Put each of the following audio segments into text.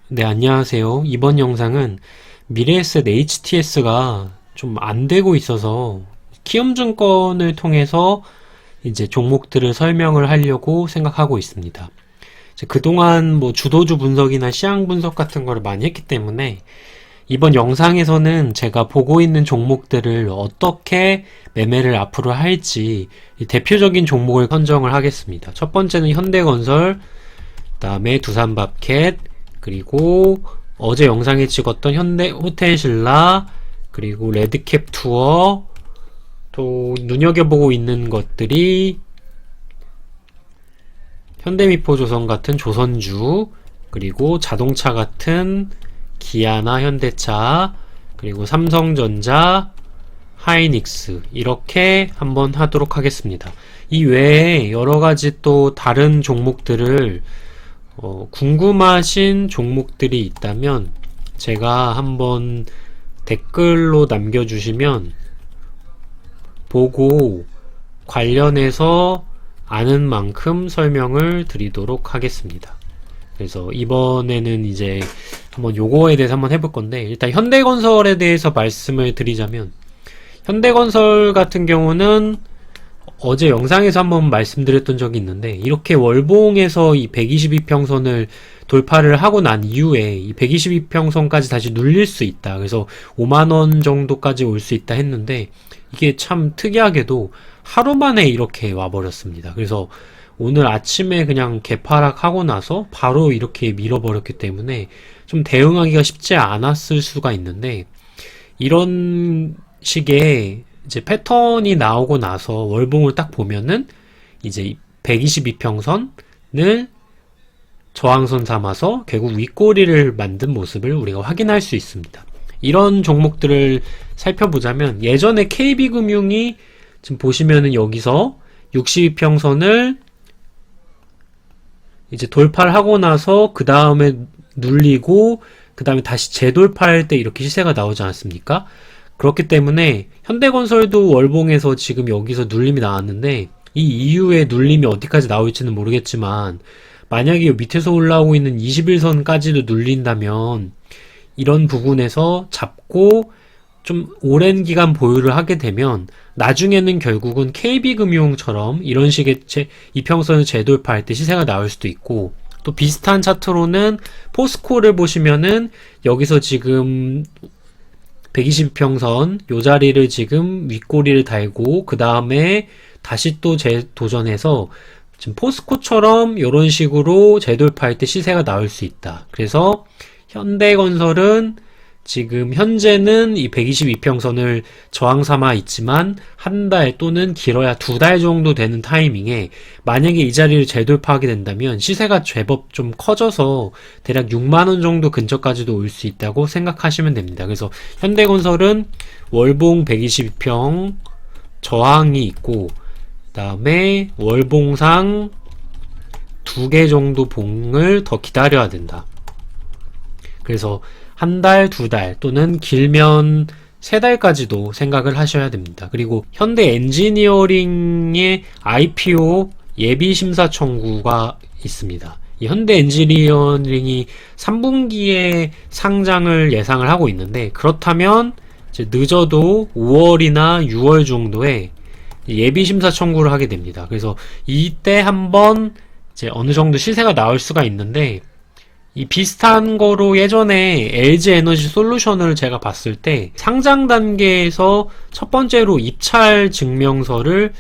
네, 안녕하세요. 이번 영상은 미래에셋 HTS가 좀 안 되고 있어서 키움증권을 통해서 이제 종목들을 설명을 하려고 생각하고 있습니다. 이제 그동안 뭐 주도주 분석이나 시황 분석 같은 거를 많이 했기 때문에 이번 영상에서는 제가 보고 있는 종목들을 어떻게 매매를 앞으로 할지 이 대표적인 종목을 선정을 하겠습니다. 첫 번째는 현대건설, 그다음에 두산밥켓, 그리고 어제 영상에 찍었던 현대 호텔신라, 그리고 레드캡 투어, 또 눈여겨보고 있는 것들이 현대미포조선 같은 조선주, 그리고 자동차 같은 기아나 현대차, 그리고 삼성전자, 하이닉스, 이렇게 한번 하도록 하겠습니다. 이 외에 여러가지 또 다른 종목들을 궁금하신 종목들이 있다면 제가 한번 댓글로 남겨주시면 보고 관련해서 아는 만큼 설명을 드리도록 하겠습니다. 그래서 이번에는 이제 한번 요거에 대해서 한번 해볼 건데, 일단 현대건설에 대해서 말씀을 드리자면, 현대건설 같은 경우는 어제 영상에서 한번 말씀드렸던 적이 있는데, 이렇게 월봉에서 이 122평선을 돌파를 하고 난 이후에 이 122평선까지 다시 눌릴 수 있다. 그래서 5만원 정도까지 올 수 있다 했는데, 이게 참 특이하게도 하루 만에 이렇게 와버렸습니다. 그래서 오늘 아침에 그냥 개파락하고 나서 바로 이렇게 밀어버렸기 때문에 좀 대응하기가 쉽지 않았을 수가 있는데, 이런 식의 이제 패턴이 나오고 나서 월봉을 딱 보면은 이제 122평선을 저항선 삼아서 결국 윗꼬리를 만든 모습을 우리가 확인할 수 있습니다. 이런 종목들을 살펴보자면, 예전에 KB금융이 지금 보시면은 여기서 62평선을 이제 돌파를 하고 나서 그 다음에 눌리고 그 다음에 다시 재돌파할 때 이렇게 시세가 나오지 않았습니까? 그렇기 때문에 현대건설도 월봉에서 지금 여기서 눌림이 나왔는데, 이 이후에 눌림이 어디까지 나올지는 모르겠지만 만약에 밑에서 올라오고 있는 21선까지도 눌린다면 이런 부분에서 잡고 좀 오랜 기간 보유를 하게 되면 나중에는 결국은 KB금융처럼 이런 식의 이평선을 재돌파할 때 시세가 나올 수도 있고, 또 비슷한 차트로는 포스코를 보시면은 여기서 지금 120평선 요 자리를 지금 윗꼬리를 달고 그 다음에 다시 또 재도전해서 지금 포스코처럼 이런 식으로 재돌파할 때 시세가 나올 수 있다. 그래서 현대건설은 지금 현재는 이 122평선을 저항 삼아 있지만 한 달 또는 길어야 두 달 정도 되는 타이밍에 만약에 이 자리를 재돌파하게 된다면 시세가 제법 좀 커져서 대략 6만원 정도 근처까지도 올 수 있다고 생각하시면 됩니다. 그래서 현대건설은 월봉 122평 저항이 있고, 그 다음에 월봉상 2개 정도 봉을 더 기다려야 된다. 그래서 한 달, 두 달 또는 길면 세 달까지도 생각을 하셔야 됩니다. 그리고 현대 엔지니어링의 IPO 예비 심사 청구가 있습니다. 이 현대 엔지니어링이 3분기에 상장을 예상을 하고 있는데, 그렇다면 이제 늦어도 5월이나 6월 정도에 예비 심사 청구를 하게 됩니다. 그래서 이때 한번 이제 어느 정도 시세가 나올 수가 있는데, 이 비슷한 거로 예전에 LG 에너지 솔루션을 제가 봤을 때 상장 단계에서 첫 번째로 입찰 증명서를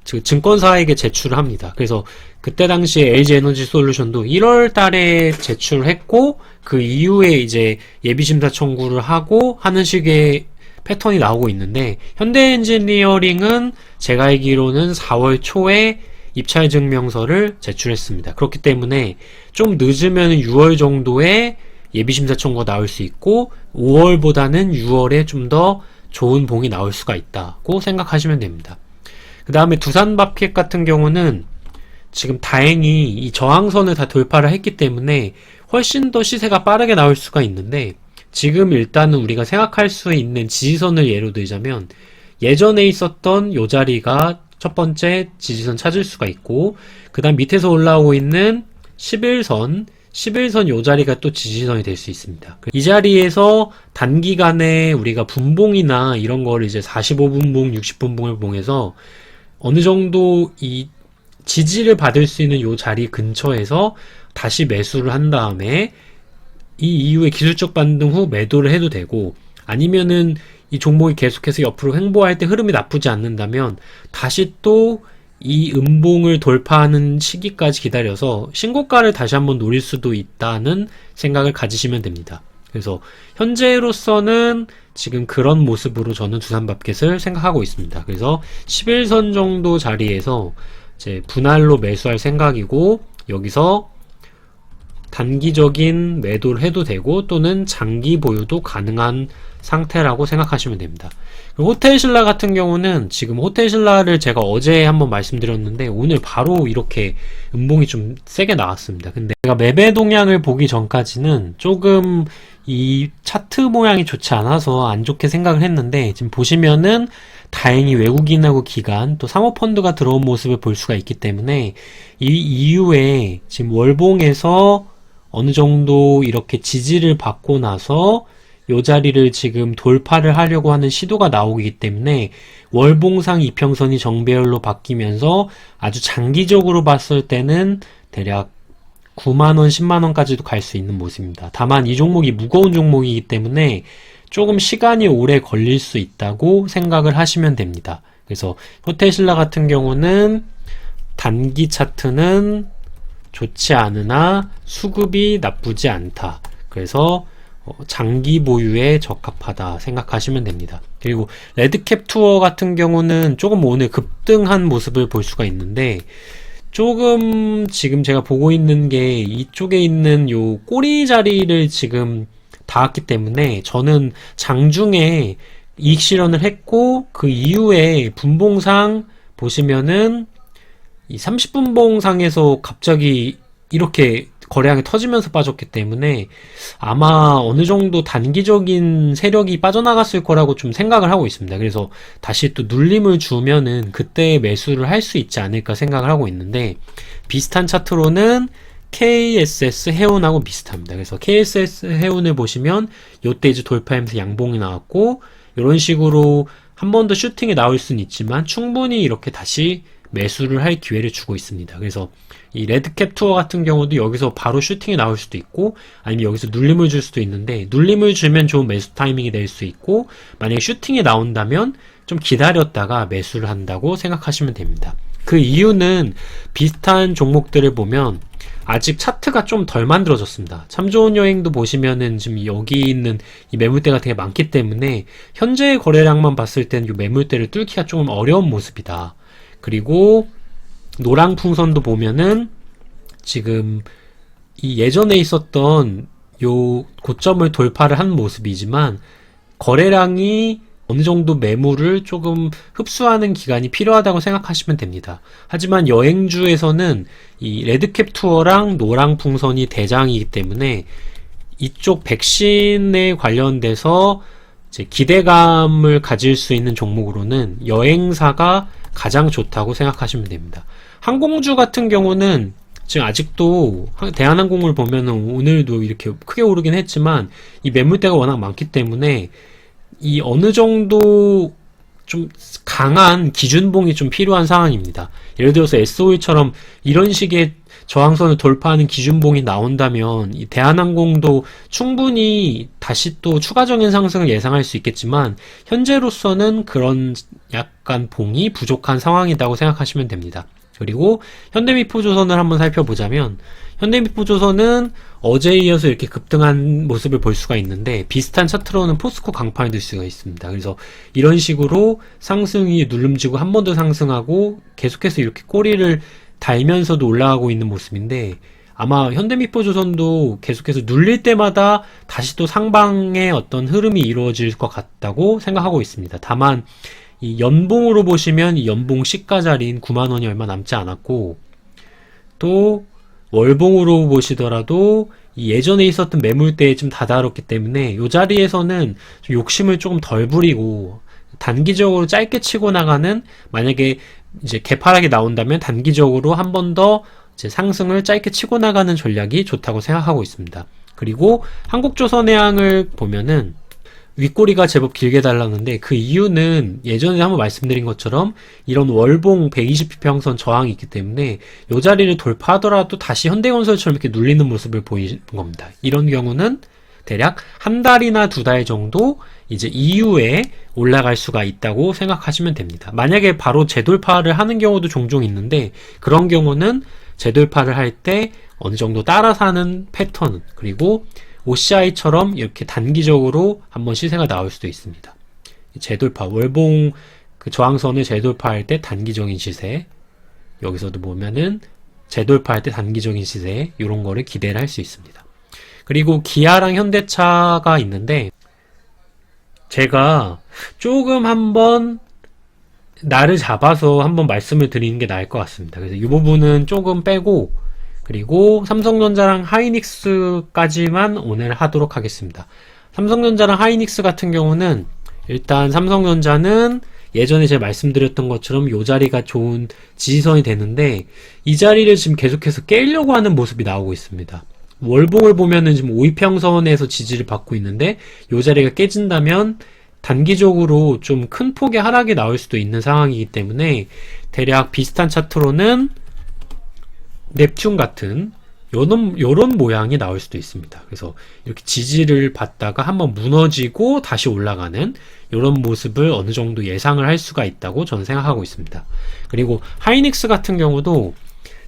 증권사에게 제출을 합니다. 그래서 그때 당시에 LG 에너지 솔루션도 1월 달에 제출을 했고, 그 이후에 이제 예비심사 청구를 하고 하는 식의 패턴이 나오고 있는데, 현대엔지니어링은 제가 알기로는 4월 초에 입찰 증명서를 제출했습니다. 그렇기 때문에 좀 늦으면 6월 정도에 예비심사 청구가 나올 수 있고, 5월보다는 6월에 좀 더 좋은 봉이 나올 수가 있다고 생각하시면 됩니다. 그 다음에 두산밥켓 같은 경우는 지금 다행히 이 저항선을 다 돌파를 했기 때문에 훨씬 더 시세가 빠르게 나올 수가 있는데, 지금 일단은 우리가 생각할 수 있는 지지선을 예로 들자면, 예전에 있었던 요 자리가 첫 번째 지지선 찾을 수가 있고, 그 다음 밑에서 올라오고 있는 11선, 11선 요 자리가 또 지지선이 될 수 있습니다. 이 자리에서 단기간에 우리가 분봉이나 이런 거를 이제 45분봉, 60분봉을 봉해서 어느 정도 이 지지를 받을 수 있는 요 자리 근처에서 다시 매수를 한 다음에 이 이후에 기술적 반등 후 매도를 해도 되고, 아니면은 이 종목이 계속해서 옆으로 횡보할 때 흐름이 나쁘지 않는다면 다시 또 이 음봉을 돌파하는 시기까지 기다려서 신고가를 다시 한번 노릴 수도 있다는 생각을 가지시면 됩니다. 그래서 현재로서는 지금 그런 모습으로 저는 두산밥켓을 생각하고 있습니다. 그래서 11선 정도 자리에서 이제 분할로 매수할 생각이고, 여기서 단기적인 매도를 해도 되고 또는 장기 보유도 가능한 상태라고 생각하시면 됩니다. 그리고 호텔신라 같은 경우는 지금 호텔신라를 제가 어제 한번 말씀드렸는데 오늘 바로 이렇게 음봉이 좀 세게 나왔습니다. 근데 제가 매매 동향을 보기 전까지는 조금 이 차트 모양이 좋지 않아서 안 좋게 생각을 했는데, 지금 보시면은 다행히 외국인하고 기관 또 사모펀드가 들어온 모습을 볼 수가 있기 때문에 이 이후에 지금 월봉에서 어느 정도 이렇게 지지를 받고 나서 요 자리를 지금 돌파를 하려고 하는 시도가 나오기 때문에 월봉상 이평선이 정배열로 바뀌면서 아주 장기적으로 봤을 때는 대략 9만원, 10만원까지도 갈 수 있는 모습입니다. 다만 이 종목이 무거운 종목이기 때문에 조금 시간이 오래 걸릴 수 있다고 생각을 하시면 됩니다. 그래서 호텔신라 같은 경우는 단기 차트는 좋지 않으나 수급이 나쁘지 않다. 그래서 장기 보유에 적합하다 생각하시면 됩니다. 그리고 레드캡 투어 같은 경우는 조금 오늘 급등한 모습을 볼 수가 있는데, 조금 지금 제가 보고 있는 게 이쪽에 있는 요 꼬리 자리를 지금 닿았기 때문에 저는 장중에 이익 실현을 했고, 그 이후에 분봉상 보시면은 이 30분봉 상에서 갑자기 이렇게 거래량이 터지면서 빠졌기 때문에 아마 어느 정도 단기적인 세력이 빠져나갔을 거라고 좀 생각을 하고 있습니다. 그래서 다시 또 눌림을 주면은 그때 매수를 할 수 있지 않을까 생각을 하고 있는데, 비슷한 차트로는 KSS 해운하고 비슷합니다. 그래서 KSS 해운을 보시면 요때 이제 돌파하면서 양봉이 나왔고, 이런 식으로 한 번 더 슈팅이 나올 수는 있지만 충분히 이렇게 다시 매수를 할 기회를 주고 있습니다. 그래서 이 레드캡 투어 같은 경우도 여기서 바로 슈팅이 나올 수도 있고, 아니면 여기서 눌림을 줄 수도 있는데, 눌림을 주면 좋은 매수 타이밍이 될 수 있고, 만약에 슈팅이 나온다면 좀 기다렸다가 매수를 한다고 생각하시면 됩니다. 그 이유는 비슷한 종목들을 보면 아직 차트가 좀 덜 만들어졌습니다. 참 좋은 여행도 보시면은 지금 여기 있는 이 매물대가 되게 많기 때문에 현재의 거래량만 봤을 때는 이 매물대를 뚫기가 조금 어려운 모습이다. 그리고 노랑풍선도 보면은 지금 이 예전에 있었던 요 고점을 돌파를 한 모습이지만 거래량이 어느 정도 매물을 조금 흡수하는 기간이 필요하다고 생각하시면 됩니다. 하지만 여행주에서는 이 레드캡 투어랑 노랑풍선이 대장이기 때문에 이쪽 백신에 관련돼서 이제 기대감을 가질 수 있는 종목으로는 여행사가 가장 좋다고 생각하시면 됩니다. 항공주 같은 경우는 지금 아직도 대한항공을 보면은 오늘도 이렇게 크게 오르긴 했지만 이 매물대가 워낙 많기 때문에 이 어느 정도 좀 강한 기준봉이 좀 필요한 상황입니다. 예를 들어서 S51처럼 이런 식의 저항선을 돌파하는 기준봉이 나온다면 이 대한항공도 충분히 다시 또 추가적인 상승을 예상할 수 있겠지만 현재로서는 그런 약간 봉이 부족한 상황이라고 생각하시면 됩니다. 그리고 현대미포조선을 한번 살펴보자면 현대미포조선은 어제에 이어서 이렇게 급등한 모습을 볼 수가 있는데 비슷한 차트로는 포스코 강판이 될 수가 있습니다. 그래서 이런 식으로 상승이 누름지고 한 번 더 상승하고 계속해서 이렇게 꼬리를 달면서도 올라가고 있는 모습인데 아마 현대미포조선도 계속해서 눌릴 때마다 다시 또 상방의 어떤 흐름이 이루어질 것 같다고 생각하고 있습니다. 다만 이 연봉으로 보시면 이 연봉 시가 자리인 9만원이 얼마 남지 않았고 또 월봉으로 보시더라도 이 예전에 있었던 매물대에 좀 다다랐기 때문에 이 자리에서는 좀 욕심을 조금 덜 부리고 단기적으로 짧게 치고 나가는 만약에 이제 개파락이 나온다면 단기적으로 한 번 더 이제 상승을 짧게 치고 나가는 전략이 좋다고 생각하고 있습니다. 그리고 한국조선해양을 보면은 윗꼬리가 제법 길게 달랐는데 그 이유는 예전에 한번 말씀드린 것처럼 이런 월봉 120평선 저항이 있기 때문에 이 자리를 돌파하더라도 다시 현대건설처럼 이렇게 눌리는 모습을 보이는 겁니다. 이런 경우는 대략 한 달이나 두 달 정도 이제 이후에 올라갈 수가 있다고 생각하시면 됩니다. 만약에 바로 재돌파를 하는 경우도 종종 있는데 그런 경우는 재돌파를 할 때 어느 정도 따라서 하는 패턴, 그리고 OCI처럼 이렇게 단기적으로 한번 시세가 나올 수도 있습니다. 재돌파, 월봉 그 저항선을 재돌파할 때 단기적인 시세, 여기서도 보면은 재돌파할 때 단기적인 시세, 이런 거를 기대를 할 수 있습니다. 그리고 기아랑 현대차가 있는데 제가 조금 한번 날을 잡아서 한번 말씀을 드리는 게 나을 것 같습니다. 그래서 이 부분은 조금 빼고, 그리고 삼성전자랑 하이닉스까지만 오늘 하도록 하겠습니다. 삼성전자랑 하이닉스 같은 경우는 일단 삼성전자는 예전에 제가 말씀드렸던 것처럼 이 자리가 좋은 지지선이 되는데 이 자리를 지금 계속해서 깨려고 하는 모습이 나오고 있습니다. 월봉을 보면은 지금 5위평선에서 지지를 받고 있는데 이 자리가 깨진다면 단기적으로 좀 큰 폭의 하락이 나올 수도 있는 상황이기 때문에 대략 비슷한 차트로는 넵튠 같은 요런 모양이 나올 수도 있습니다. 그래서 이렇게 지지를 받다가 한번 무너지고 다시 올라가는 이런 모습을 어느 정도 예상을 할 수가 있다고 저는 생각하고 있습니다. 그리고 하이닉스 같은 경우도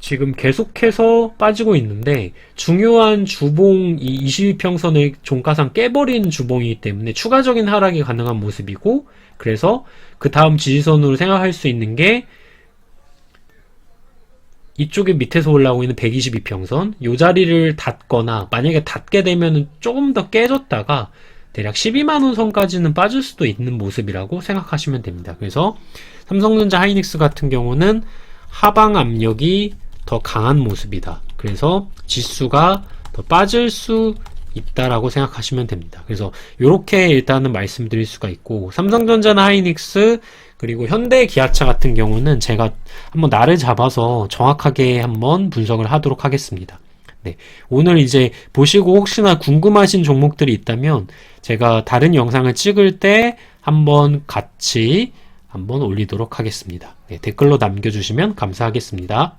지금 계속해서 빠지고 있는데 중요한 주봉 이 22평선을 종가상 깨버린 주봉이기 때문에 추가적인 하락이 가능한 모습이고, 그래서 그 다음 지지선으로 생각할 수 있는 게 이쪽에 밑에서 올라오고 있는 122평선 이 자리를 닫거나, 만약에 닫게 되면 조금 더 깨졌다가 대략 12만원 선까지는 빠질 수도 있는 모습이라고 생각하시면 됩니다. 그래서 삼성전자 하이닉스 같은 경우는 하방 압력이 더 강한 모습이다. 그래서 지수가 더 빠질 수 있다라고 생각하시면 됩니다. 그래서 이렇게 일단은 말씀드릴 수가 있고, 삼성전자나 하이닉스 그리고 현대 기아차 같은 경우는 제가 한번 날을 잡아서 정확하게 한번 분석을 하도록 하겠습니다. 네, 오늘 이제 보시고 혹시나 궁금하신 종목들이 있다면 제가 다른 영상을 찍을 때 한번 같이 한번 올리도록 하겠습니다. 네, 댓글로 남겨주시면 감사하겠습니다.